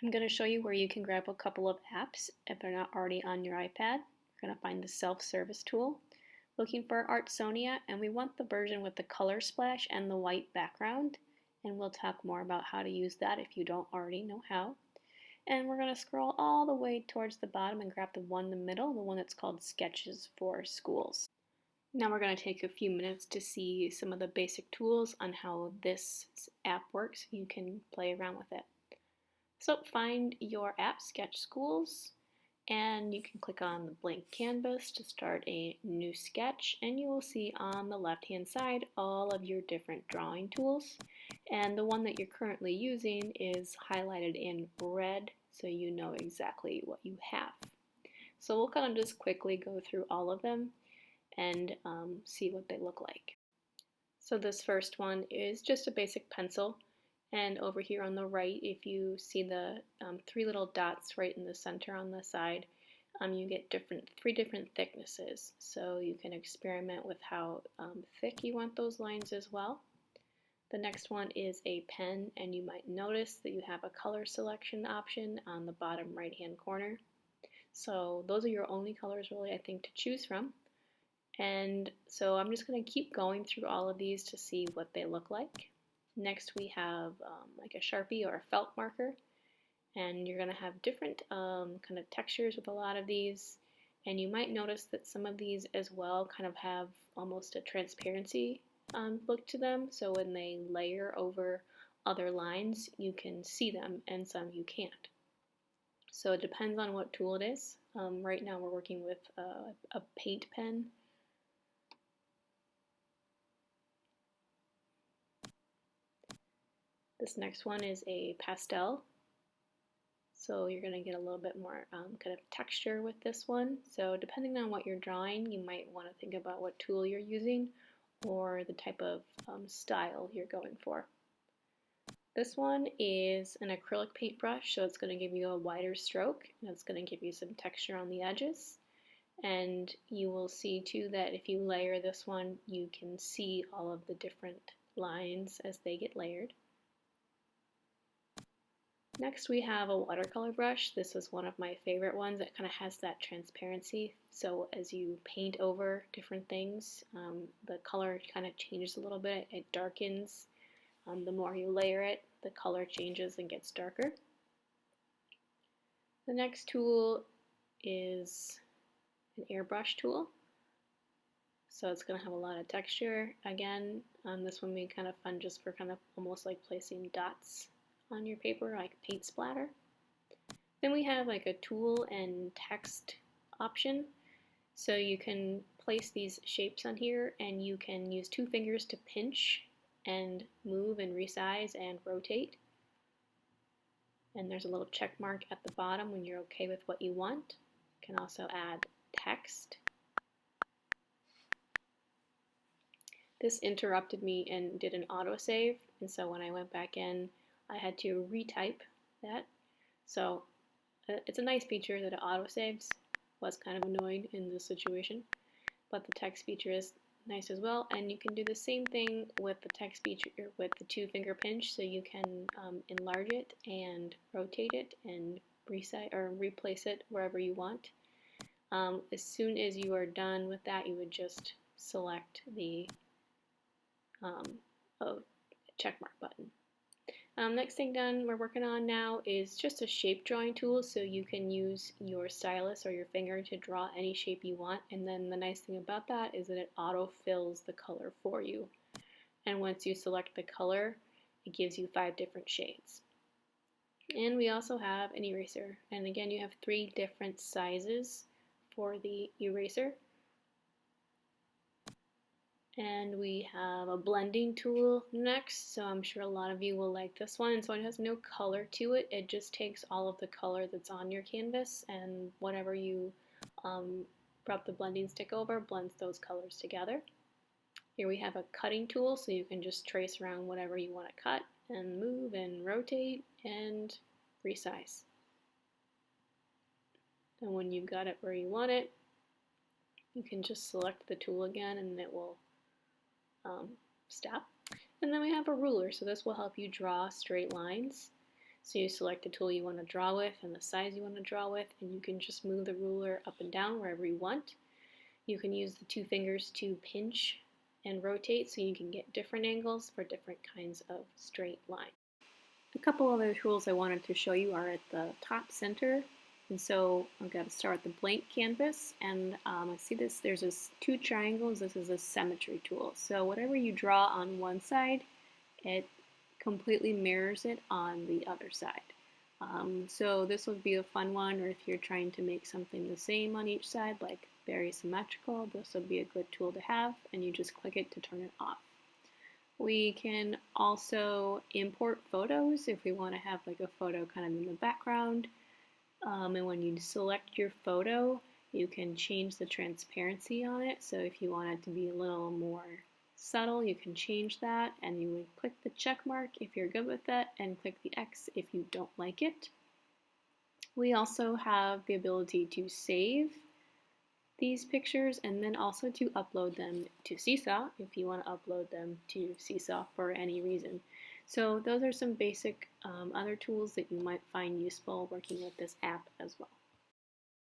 I'm going to show you where you can grab a couple of apps if they're not already on your iPad. You're going to find the self-service tool. Looking for Artsonia, and we want the version with the color splash and the white background, and we'll talk more about how to use that if you don't already know how. And we're going to scroll all the way towards the bottom and grab the one in the middle, the one that's called Sketches for Schools. Now we're going to take a few minutes to see some of the basic tools on how this app works. You can play around with it. So find your app, SketchesSchools, and you can click on the blank canvas to start a new sketch, and you will see on the left hand side all of your different drawing tools, and the one that you're currently using is highlighted in red so you know exactly what you have. So we'll kind of just quickly go through all of them and see what they look like. So this first one is just a basic pencil. And over here on the right, if you see the three little dots right in the center on the side, you get three different thicknesses. So you can experiment with how thick you want those lines as well. The next one is a pen, and you might notice that you have a color selection option on the bottom right hand corner. So those are your only colors really, I think, to choose from. And so I'm just going to keep going through all of these to see what they look like. Next we have like a Sharpie or a felt marker, and you're going to have different kind of textures with a lot of these, and you might notice that some of these as well kind of have almost a transparency look to them, so when they layer over other lines you can see them and some you can't. So it depends on what tool it is. Right now we're working with a paint pen. This next one is a pastel, so you're going to get a little bit more kind of texture with this one. So depending on what you're drawing, you might want to think about what tool you're using or the type of style you're going for. This one is an acrylic paintbrush, so it's going to give you a wider stroke, and it's going to give you some texture on the edges. And you will see too that if you layer this one, you can see all of the different lines as they get layered. Next we have a watercolor brush. This is one of my favorite ones. It kind of has that transparency, so as you paint over different things, the color kind of changes a little bit. It darkens. The more you layer it, the color changes and gets darker. The next tool is an airbrush tool. So it's going to have a lot of texture. Again, this one will be kind of fun just for kind of almost like placing dots on your paper, like paint splatter. Then we have like a tool and text option. So you can place these shapes on here, and you can use two fingers to pinch and move and resize and rotate. And there's a little check mark at the bottom when you're okay with what you want. You can also add text. This interrupted me and did an autosave, and so when I went back in, I had to retype that. So it's a nice feature that it autosaves. Was kind of annoying in this situation, but the text feature is nice as well. And you can do the same thing with the text feature with the two finger pinch, so you can enlarge it and rotate it and resize or replace it wherever you want. As soon as you are done with that, you would just select the check mark button. Next thing we're working on now is just a shape drawing tool, so you can use your stylus or your finger to draw any shape you want, and then the nice thing about that is that it auto-fills the color for you. And once you select the color, it gives you 5 different shades. And we also have an eraser, and again you have 3 different sizes for the eraser. And we have a blending tool next, so I'm sure a lot of you will like this one. And so it has no color to it, it just takes all of the color that's on your canvas, and whatever you rub the blending stick over blends those colors together. Here we have a cutting tool, so you can just trace around whatever you want to cut and move and rotate and resize. And when you've got it where you want it, you can just select the tool again and it will stop. And then we have a ruler, so this will help you draw straight lines. So you select the tool you want to draw with and the size you want to draw with, and you can just move the ruler up and down wherever you want. You can use the 2 fingers to pinch and rotate so you can get different angles for different kinds of straight lines. A couple other tools I wanted to show you are at the top center. And so I'm going to start with the blank canvas, and I see there's 2 triangles. This is a symmetry tool. So whatever you draw on one side, it completely mirrors it on the other side. So this would be a fun one, or if you're trying to make something the same on each side, like very symmetrical, this would be a good tool to have, and you just click it to turn it off. We can also import photos if we want to have like a photo kind of in the background. And when you select your photo, you can change the transparency on it. So if you want it to be a little more subtle, you can change that, and you would click the check mark if you're good with that, and click the X if you don't like it. We also have the ability to save these pictures and then also to upload them to Seesaw if you want to upload them to Seesaw for any reason. So those are some basic other tools that you might find useful working with this app as well.